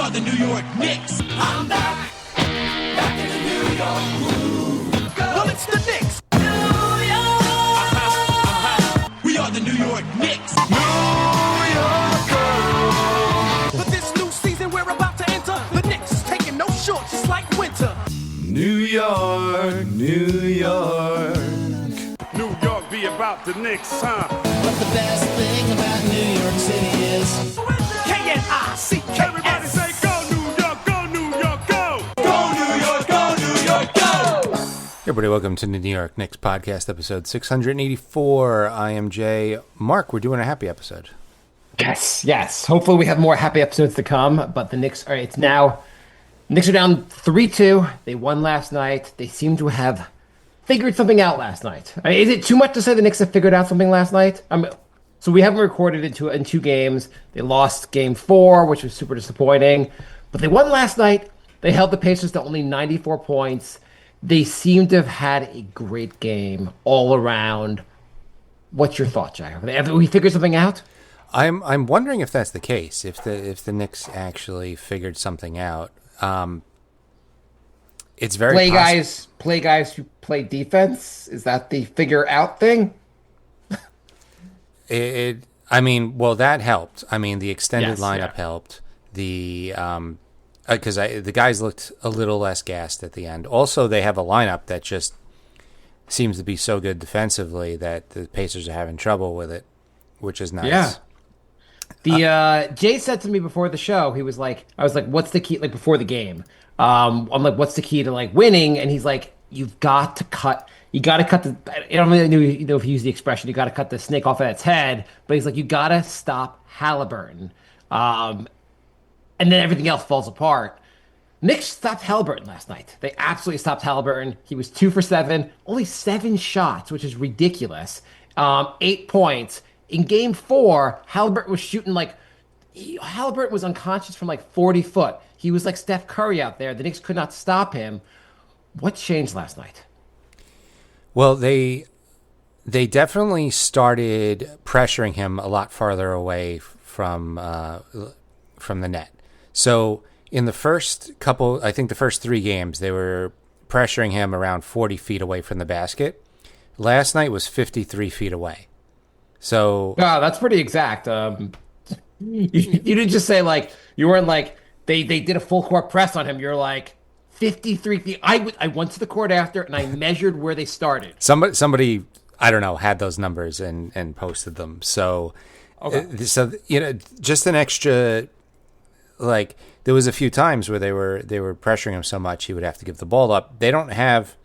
are the New York Knicks. I'm back in the New York groove. Well, it's the Knicks. New York. We are the New York Knicks. New York. But this new season we're about to enter, the Knicks is taking no shorts, just like winter. New York, New York. New York be about the Knicks, huh? But the best thing about New York City is K-N-I-C-K-S. Everybody say go New York, go New York, go! Go New York, go New York, go! Everybody, welcome to the New York Knicks podcast, episode 684. I am Jay. Mark, we're doing a happy episode. Yes. Hopefully we have more happy episodes to come, but the Knicks are, Knicks are down 3-2. They won last night. They seem to have figured something out last night. Is it too much to say the Knicks have figured out something last night? So we haven't recorded in two games. They lost game 4, which was super disappointing. But they won last night. They held the Pacers to only 94 points. They seem to have had a great game all around. What's your thought, Jay? Have we figured something out? I'm wondering if that's the case. If the Knicks actually figured something out. It's very play guys who play defense. Is that the figure out thing? That helped. The extended lineup helped. Because the guys looked a little less gassed at the end. Also, they have a lineup that just seems to be so good defensively that the Pacers are having trouble with it, which is nice. Yeah. Jay said to me before the show, I was like, what's the key, like before the game? I'm like, what's the key to like winning? And he's like, you got to cut the, I don't really know if he used the expression, you got to cut the snake off at its head, but he's like, you got to stop Halliburton. And then everything else falls apart. Knicks stopped Halliburton last night. They absolutely stopped Halliburton. He was 2 for 7, only 7 shots, which is ridiculous. 8 points. In game 4, Halliburton was unconscious from like 40 foot. He was like Steph Curry out there. The Knicks could not stop him. What changed last night? Well, they definitely started pressuring him a lot farther away from the net. So in the first couple, I think the first 3 games, they were pressuring him around 40 feet away from the basket. Last night was 53 feet away. So that's pretty exact. You didn't just say like, you weren't like, they did a full court press on him. You're like 53 feet. I went to the court after and I measured where they started. Somebody I don't know, had those numbers and posted them. So, just an extra, like there was a few times where they were pressuring him so much he would have to give the ball up. They don't have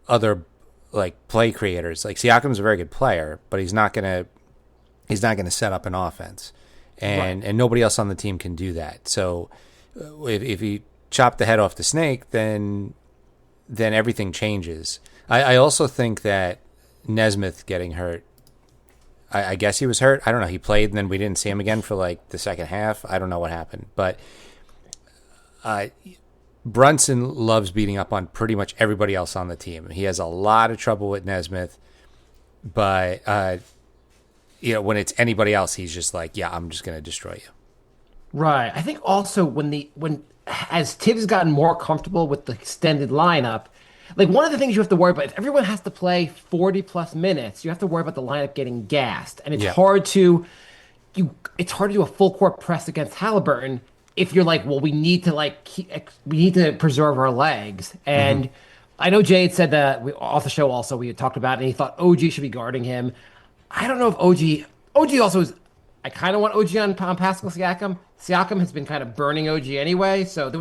other like play creators. Like Siakam's a very good player, but he's not gonna set up an offense, and nobody else on the team can do that. So if you chop the head off the snake, then everything changes. I also think that Nesmith getting hurt, I guess he was hurt. I don't know. He played and then we didn't see him again for like the second half. I don't know what happened, but Brunson loves beating up on pretty much everybody else on the team. He has a lot of trouble with Nesmith, but when it's anybody else, he's just like, yeah, I'm just going to destroy you. Right. I think also as Tibbs has gotten more comfortable with the extended lineup, like one of the things you have to worry about, if everyone has to play 40 plus minutes, you have to worry about the lineup getting gassed, and it's hard to do a full court press against Halliburton if you're like, well, we need to preserve our legs. And I know Jay had said that off the show also we had talked about it, and he thought OG should be guarding him. I don't know if OG also is. I kind of want OG on Pascal Siakam. Siakam has been kind of burning OG anyway. So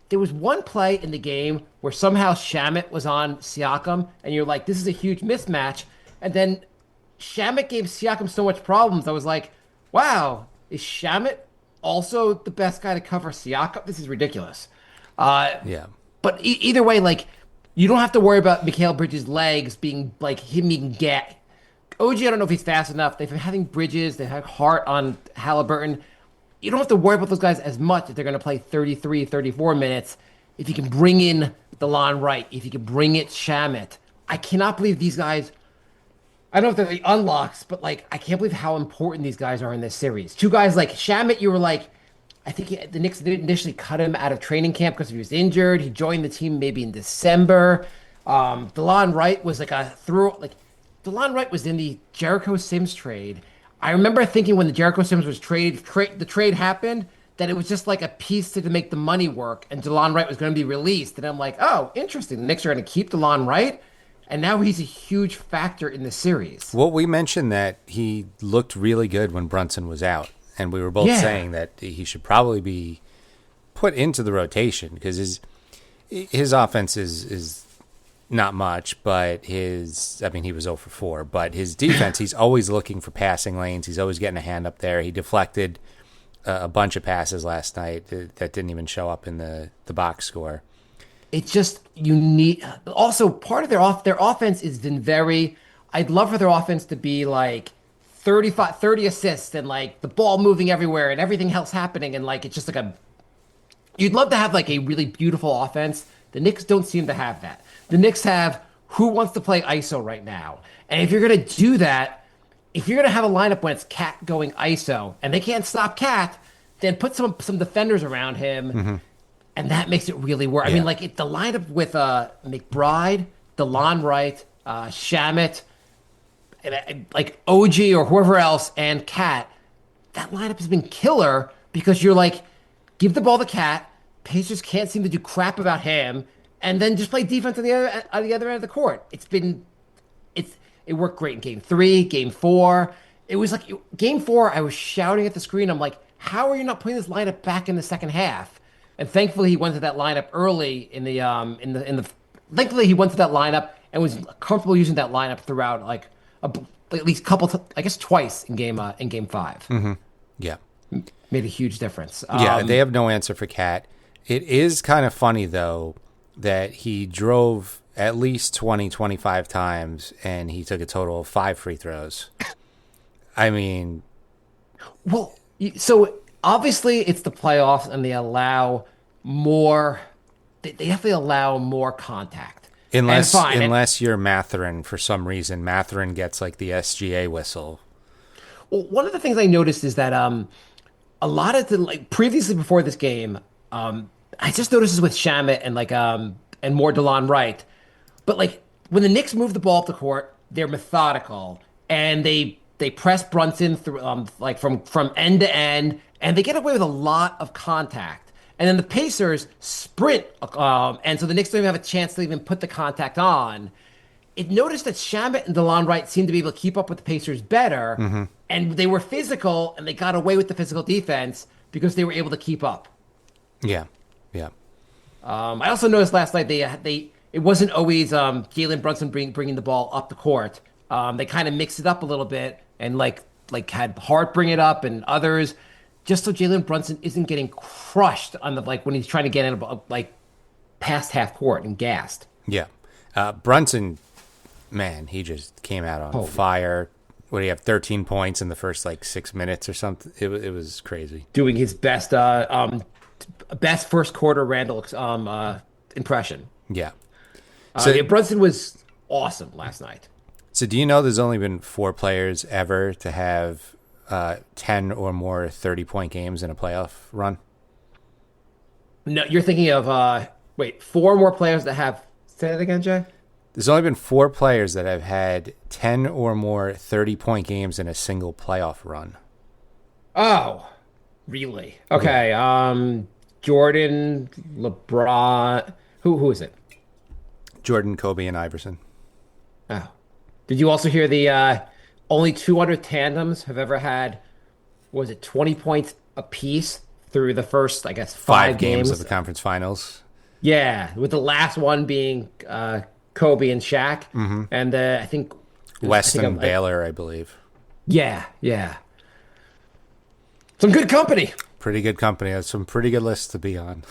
there was one play in the game where somehow Shamet was on Siakam, and you're like, this is a huge mismatch. And then Shamet gave Siakam so much problems. I was like, wow, is Shamet also the best guy to cover Siakam? This is ridiculous. But either way, like, you don't have to worry about Mikal Bridges' legs being like him being OG, I don't know if he's fast enough. They've been having Bridges. They have Hart on Halliburton. You don't have to worry about those guys as much if they're going to play 33, 34 minutes. If you can bring in DeLon Wright, if you can bring it Shamet. I cannot believe these guys. I don't know if they're the unlocks, but like, I can't believe how important these guys are in this series. 2 guys like Shamet, you were like, I think the Knicks initially cut him out of training camp because he was injured. He joined the team maybe in December. DeLon Wright was DeLon Wright was in the Jericho Sims trade. I remember thinking when the Jericho Sims was the trade happened, that it was just like a piece to make the money work, and DeLon Wright was going to be released. And I'm like, oh, interesting. The Knicks are going to keep DeLon Wright, and now he's a huge factor in the series. Well, we mentioned that he looked really good when Brunson was out, and we were both saying that he should probably be put into the rotation because his offense is not much, but he was 0 for 4, but his defense, he's always looking for passing lanes. He's always getting a hand up there. He deflected a bunch of passes last night that didn't even show up in the box score. It's just you need also part of their offense has been very. I'd love for their offense to be like 30 assists and like the ball moving everywhere and everything else happening and like it's just like you'd love to have like a really beautiful offense. The Knicks don't seem to have that. The Knicks have who wants to play ISO right now, and if you're gonna do that. If you're going to have a lineup when it's Cat going ISO and they can't stop Cat, then put some defenders around him, and that makes it really work. Yeah. I mean, like the lineup with McBride, DeLon Wright, Shamet, and, like OG or whoever else, and Cat, that lineup has been killer because you're like, give the ball to Cat, Pacers can't seem to do crap about him, and then just play defense on the other end of the court. It worked great in Game 3, Game 4. It was like Game 4. I was shouting at the screen. I'm like, "How are you not putting this lineup back in the second half?" And thankfully, he went to that lineup early Thankfully, he went to that lineup and was comfortable using that lineup throughout, like at least I guess twice in Game 5. Mm-hmm. Yeah, made a huge difference. They have no answer for Cat. It is kind of funny though that he drove at least 20, 25 times, and he took a total of 5 free throws. I mean... Well, so obviously it's the playoffs, and they allow more... They definitely allow more contact. Unless you're Matherin, for some reason. Matherin gets, like, the SGA whistle. Well, one of the things I noticed is that a lot of previously before this game, I just noticed this with Shamet and more DeLon Wright. But like when the Knicks move the ball up the court, they're methodical and they press Brunson through from end to end, and they get away with a lot of contact. And then the Pacers sprint, and so the Knicks don't even have a chance to even put the contact on. It noticed that Shamet and DeLon Wright seemed to be able to keep up with the Pacers better, and they were physical, and they got away with the physical defense because they were able to keep up. Yeah. I also noticed last night it wasn't always Jalen Brunson bringing the ball up the court. They kind of mixed it up a little bit and like had Hart bring it up and others, just so Jalen Brunson isn't getting crushed on when he's trying to get in past half court and gassed. Yeah, Brunson, man, he just came out on fire. What do you have? 13 points in the first 6 minutes or something. It was crazy. Doing his best first quarter Randall impression. Yeah. Brunson was awesome last night. So do you know there's only been 4 players ever to have 10 or more 30-point games in a playoff run? No, you're thinking of 4 more players that have. Say that again, Jay. There's only been 4 players that have had 10 or more 30-point games in a single playoff run. Oh, really? Okay. Yeah. Jordan, LeBron. Who is it? Jordan, Kobe, and Iverson. Oh. Did you also hear the only 200 tandems have ever had, 20 points apiece through the first, I guess, 5 games of the conference finals? Yeah, with the last one being Kobe and Shaq. Mm-hmm. And I think... Weston Baylor, I believe. Yeah. Some good company. Pretty good company. That's some pretty good lists to be on.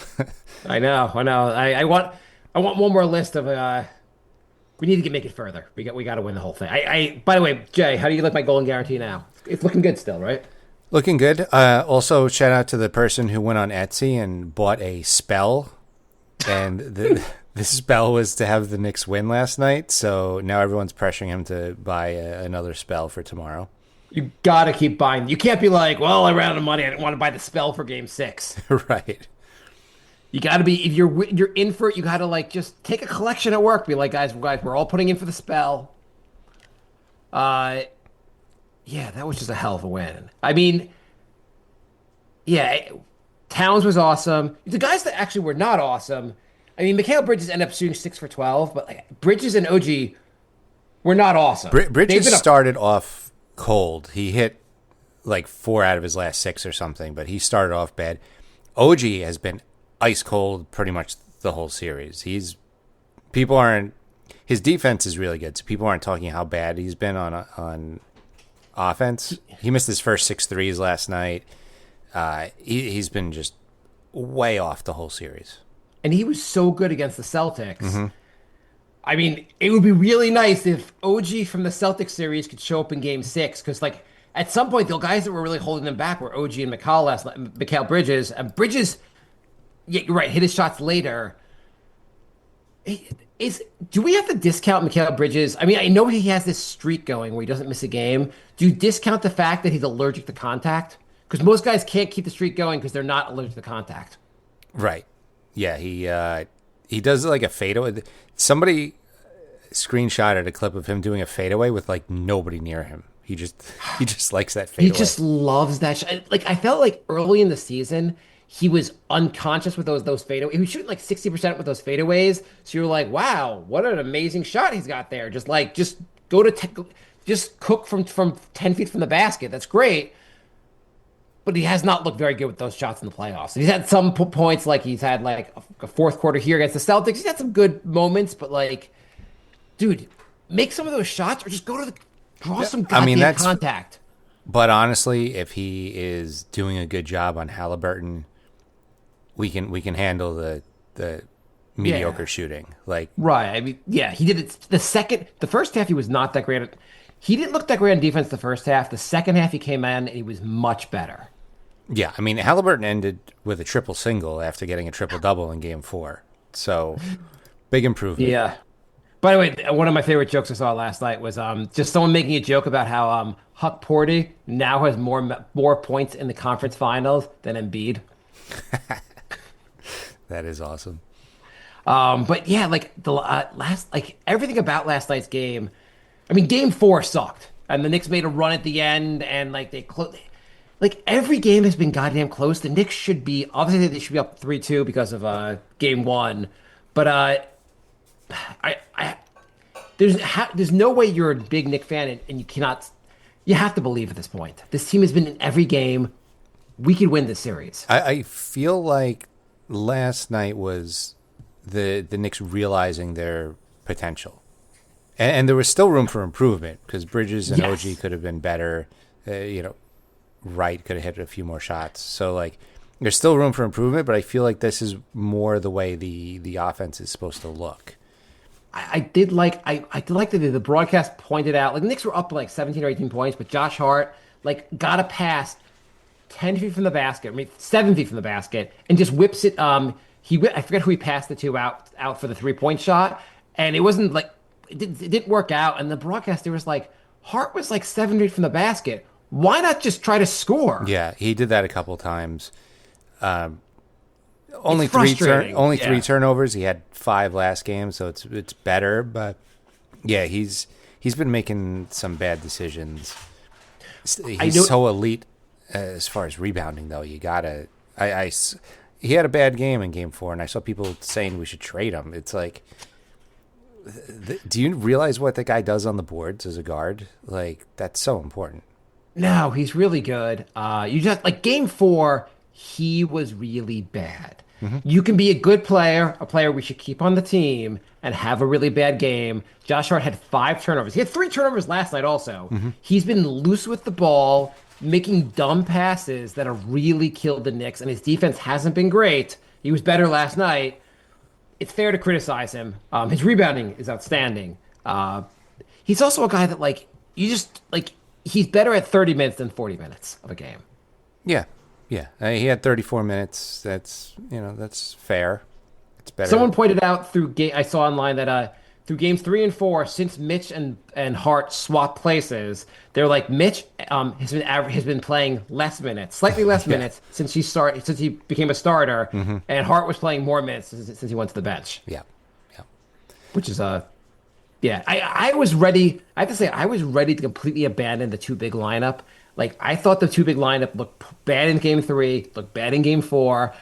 I know. I want one more list of. We need to make it further. We got to win the whole thing. By the way, Jay, how do you like my golden guarantee now? It's looking good still, right? Looking good. Also, shout out to the person who went on Etsy and bought a spell, and the spell was to have the Knicks win last night. So now everyone's pressuring him to buy another spell for tomorrow. You got to keep buying. You can't be like, well, I ran out of money. I didn't want to buy the spell for game 6. Right. You got to be if you're in for it. You got to like just take a collection at work. Be like, guys, we're all putting in for the spell. Yeah, that was just a hell of a win. I mean, yeah, Towns was awesome. The guys that actually were not awesome. I mean, Mikal Bridges ended up shooting 6 for 12, but like Bridges and OG were not awesome. Bridges started off cold. He hit like 4 out of his last 6 or something, but he started off bad. OG has been ice cold pretty much the whole series. His defense is really good, so people aren't talking how bad he's been on offense. He missed his first 6 threes last night. He's been just way off the whole series. And he was so good against the Celtics. Mm-hmm. I mean, it would be really nice if OG from the Celtics series could show up in game 6, because like at some point the guys that were really holding them back were OG and Mikal Bridges. And Bridges, yeah, you're right, hit his shots later. Do we have to discount Mikal Bridges? I mean, I know he has this streak going where he doesn't miss a game. Do you discount the fact that he's allergic to contact? Because most guys can't keep the streak going because they're not allergic to contact. Right. Yeah, he does like a fadeaway. Somebody screenshotted a clip of him doing a fadeaway with like nobody near him. He just likes that fadeaway. He just loves that shot. Like I felt like early in the season he was unconscious with those fadeaways. He was shooting like 60% with those fadeaways. So you're like, wow, what an amazing shot he's got there. Just cook from 10 feet from the basket. That's great. But he has not looked very good with those shots in the playoffs. He's had some points, like he's had like a fourth quarter here against the Celtics. He's had some good moments, but like, dude, make some of those shots or just draw some goddamn contact. But honestly, if he is doing a good job on Halliburton, we can handle the mediocre shooting. Like right. I mean, yeah, he did it. The first half he was not that great. He didn't look that great on defense the first half. The second half he came in and he was much better. Yeah, I mean, Halliburton ended with a triple single after getting a triple double in game 4. So big improvement. Yeah. By the way, one of my favorite jokes I saw last night was just someone making a joke about how Huck Porty now has more points in the conference finals than Embiid. That is awesome. But yeah, like the everything about last night's game. I mean, game 4 sucked, and the Knicks made a run at the end, and like like every game has been goddamn close. The Knicks should be obviously they should be up 3-2 because of game 1, but there's no way you're a big Knick fan and you have to believe at this point. This team has been in every game. We could win this series. I feel like last night was the Knicks realizing their potential. And there was still room for improvement because Bridges and OG could have been better. Wright could have hit a few more shots. So, like, there's still room for improvement, but I feel like this is more the way the offense is supposed to look. I did like that the broadcast pointed out, like, the Knicks were up like 17 or 18 points, but Josh Hart, like, got a pass 10 feet from the basket, 7 feet from the basket, and just whips it. I forget who he passed it to out for the 3-point shot, and it wasn't like, it didn't work out, and the broadcaster was like, Hart was like 7 feet from the basket. Why not just try to score? Yeah, he did that a couple times. Only three turnovers. He had 5 last game, so it's better. But yeah, he's been making some bad decisions. He's so elite as far as rebounding, though. You gotta. He had a bad game in game 4, and I saw people saying we should trade him. It's like, do you realize what the guy does on the boards as a guard? Like, that's so important. No, he's really good. You just like game 4, he was really bad. Mm-hmm. You can be a good player, a player we should keep on the team, and have a really bad game. Josh Hart had 5 turnovers. He had 3 turnovers last night also. Mm-hmm. He's been loose with the ball, making dumb passes that have really killed the Knicks, and his defense hasn't been great. He was better last night. It's fair to criticize him. His rebounding is outstanding. He's also a guy that, like, you just, like, he's better at 30 minutes than 40 minutes of a game. Yeah. Yeah. He had 34 minutes. That's fair. It's better. Someone pointed out I saw online that through games 3 and 4, since Mitch and Hart swapped places, they're like Mitch has been playing less minutes, slightly less minutes since he became a starter, and Hart was playing more minutes since he went to the bench. Yeah. Yeah. Which is yeah. I was ready. I have to say I was ready to completely abandon the two big lineup. Like I thought the two big lineup looked bad in game 3, looked bad in game 4.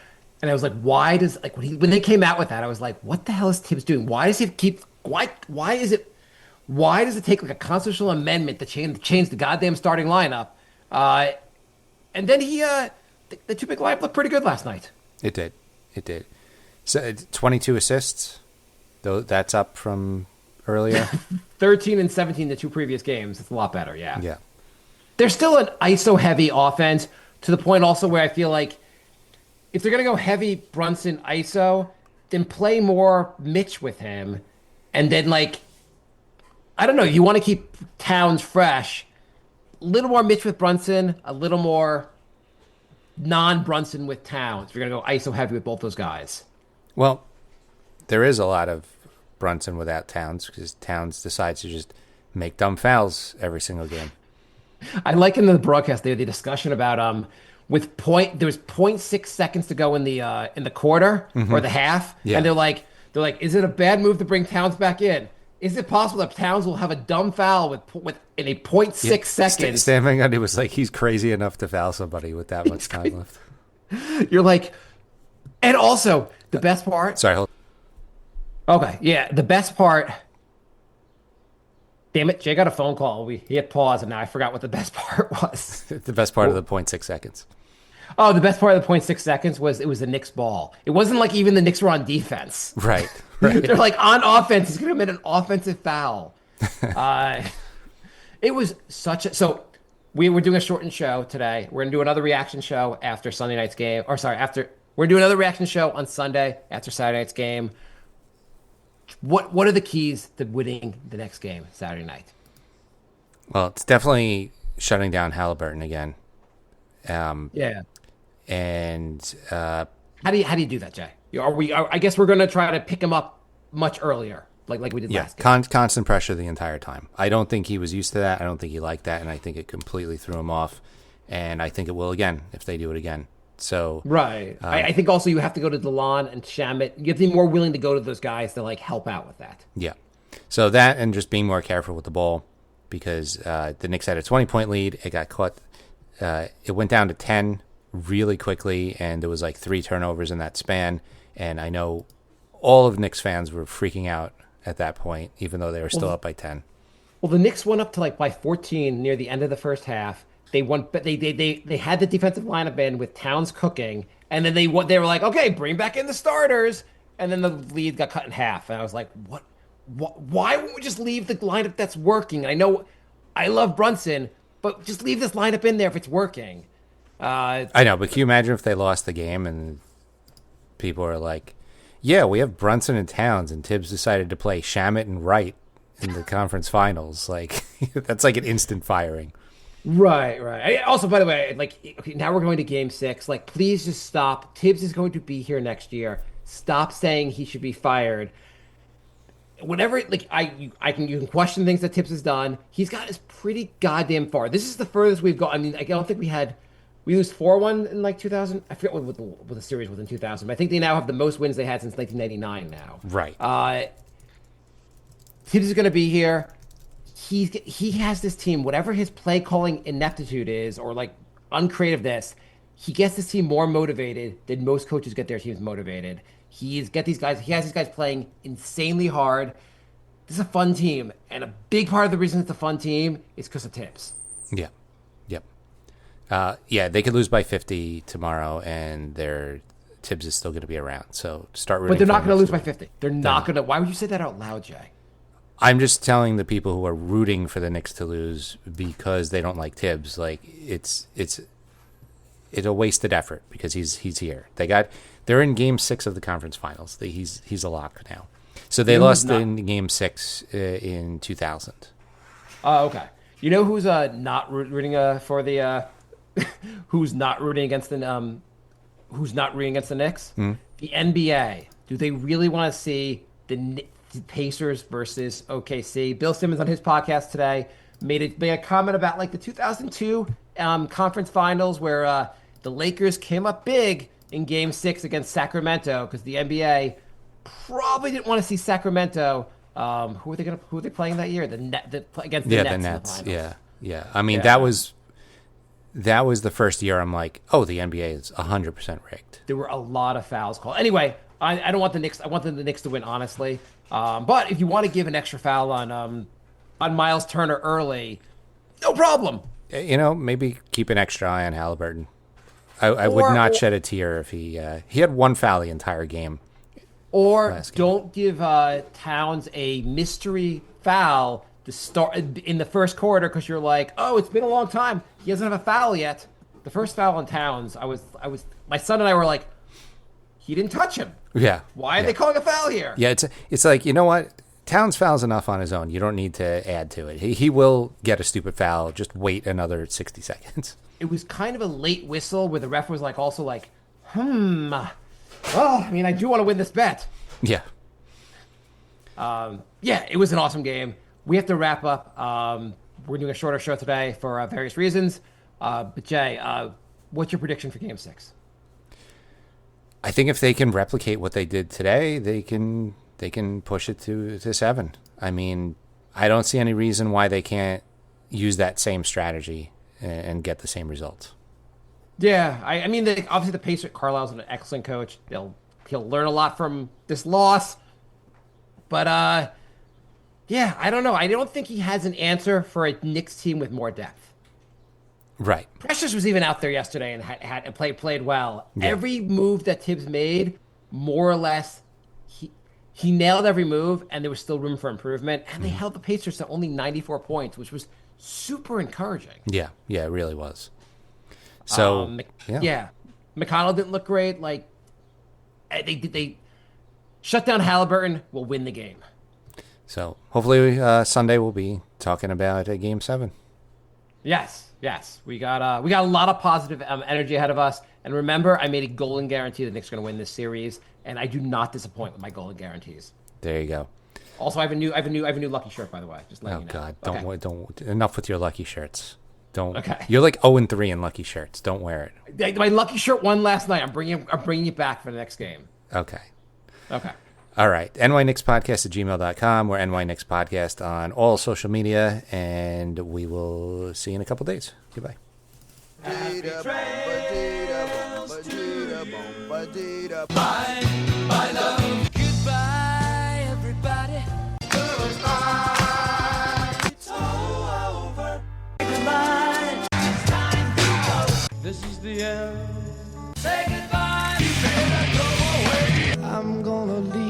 And I was like, why does when they came out with that, I was like, what the hell is Tibbs doing? Why does he keep why does it take like a constitutional amendment to change the goddamn starting lineup? And then the two big lineup looked pretty good last night. It did. It did. So 22 assists. Though that's up from earlier. 13 and 17 the two previous games. It's a lot better, yeah. Yeah. They're still an ISO heavy offense to the point also where I feel like if they're going to go heavy Brunson ISO, then play more Mitch with him. And then, like, I don't know, you want to keep Towns fresh. A little more Mitch with Brunson, a little more non-Brunson with Towns. If you're going to go ISO heavy with both those guys. Well, there is a lot of Brunson without Towns because Towns decides to just make dumb fouls every single game. I like in the broadcast there the discussion about there was 0.6 seconds to go in the quarter or the half, and they're like, is it a bad move to bring Towns back in? Is it possible that Towns will have a dumb foul with in a 0.6 seconds? Stan Van Gundy was like, he's crazy enough to foul somebody with that much time left. You're like, and also the best part. Sorry, hold. Okay, yeah, the best part. Damn it, Jay got a phone call. He hit pause, and now I forgot what the best part was. The best part of the 0.6 seconds. Oh, the best part of the 0.6 seconds was it was the Knicks ball. It wasn't like even the Knicks were on defense. Right. They're like on offense. He's going to commit an offensive foul. It was such a... So we were doing a shortened show today. We're going to do another reaction show after Sunday night's game. We're going to do another reaction show on Sunday after Saturday night's game. What are the keys to winning the next game Saturday night? Well, it's definitely shutting down Halliburton again. Yeah. And how do you do that, Jay? I guess we're going to try to pick him up much earlier, like we did last game. Constant pressure the entire time. I don't think he was used to that. I don't think he liked that, and I think it completely threw him off. And I think it will again if they do it again. So right. I think also you have to go to DeLon and Shamet. You have to be more willing to go to those guys to like help out with that. Yeah. So that and just being more careful with the ball because the Knicks had a 20-point lead. It got caught. It went down to 10 really quickly, and there was like 3 turnovers in that span. And I know all of Knicks fans were freaking out at that point, even though they were still up by 10. Well, the Knicks went up to like by 14 near the end of the first half. They won, but they had the defensive lineup in with Towns cooking, and then they were like, okay, bring back in the starters, and then the lead got cut in half, and I was like, what? Why won't we just leave the lineup that's working? I know, I love Brunson, but just leave this lineup in there if it's working. I know, but can you imagine if they lost the game and people are like, yeah, we have Brunson and Towns, and Tibbs decided to play Shamet and Wright in the conference finals? Like, that's like an instant firing. Right. Also, by the way, like, okay, now we're going to game 6. Like, please just stop. Tibbs is going to be here next year. Stop saying he should be fired. Whatever, like, you can question things that Tibbs has done. He's got us pretty goddamn far. This is the furthest we've gone. I mean, I don't think we lose 4-1 in like 2000. I forget what the series was in 2000. But I think they now have the most wins they had since 1999 now. Right. Tibbs is going to be here. He has this team, whatever his play calling ineptitude is or like uncreativeness, he gets this team more motivated than most coaches get their teams motivated. He has these guys playing insanely hard. This is a fun team, and a big part of the reason it's a fun team is because of Tibbs. Yeah. Yep. Yeah, they could lose by 50 tomorrow, and Tibbs is still going to be around. So start rooting. But they're not going to lose by week. 50. They're not going to. Why would you say that out loud, Jay? I'm just telling the people who are rooting for the Knicks to lose because they don't like Tibbs. Like it's a wasted effort because he's here. They're in Game 6 of the conference finals. He's a lock now. So they lost in Game 6 in 2000. Oh, okay. You know who's not rooting for the who's not rooting against the Knicks? Mm-hmm. The NBA. Do they really want to see the Pacers versus OKC. Bill Simmons on his podcast today made a comment about like the 2002 conference finals where the Lakers came up big in Game 6 against Sacramento because the NBA probably didn't want to see Sacramento. Who are they playing that year? Against the Nets. The Nets. In the finals. Yeah. I mean, that was the first year I'm like, oh, the NBA is 100% rigged. There were a lot of fouls called. Anyway, I don't want the Knicks. I want the Knicks to win, honestly. But if you want to give an extra foul on Miles Turner early, no problem. Maybe keep an extra eye on Halliburton. I would not shed a tear if he had one foul the entire game. Or don't give Towns a mystery foul to start in the first quarter because you're like, oh, it's been a long time. He doesn't have a foul yet. The first foul on Towns, my son and I were like, he didn't touch him. Yeah. Why are they calling a foul here? Yeah, it's like, you know what? Towns fouls enough on his own. You don't need to add to it. He will get a stupid foul. Just wait another 60 seconds. It was kind of a late whistle where the ref was also like, well, I mean, I do want to win this bet. Yeah. Yeah, it was an awesome game. We have to wrap up. We're doing a shorter show today for various reasons. But Jay, what's your prediction for Game 6? I think if they can replicate what they did today, they can push it to 7. I mean, I don't see any reason why they can't use that same strategy and get the same results. Yeah, I mean, obviously the Pacers, Carlisle's an excellent coach. He'll learn a lot from this loss. But, yeah, I don't know. I don't think he has an answer for a Knicks team with more depth. Right. Precious was even out there yesterday and had played well. Yeah. Every move that Tibbs made, more or less, he nailed every move, and there was still room for improvement. And they held the Pacers to only 94 points, which was super encouraging. Yeah, it really was. So, McConnell didn't look great. Like, they shut down Halliburton, will win the game. So, hopefully Sunday we'll be talking about Game 7. Yes. We got a lot of positive energy ahead of us. And remember, I made a golden guarantee the Knicks are going to win this series, and I do not disappoint with my golden guarantees. There you go. Also, I have a new lucky shirt, by the way. Just letting you know. God, don't enough with your lucky shirts. Don't. Okay. You're like 0-3 in lucky shirts. Don't wear it. My lucky shirt won last night. I'm bringing it back for the next game. Okay. All right. nyknickspodcast@gmail.com. We're NYKnicks Podcast on all social media, and we will see you in a couple days. Goodbye. Bye, love. Goodbye, everybody. It's all over. Goodbye. It's time to go. This is the end. Say goodbye. You better go away. I'm gonna leave.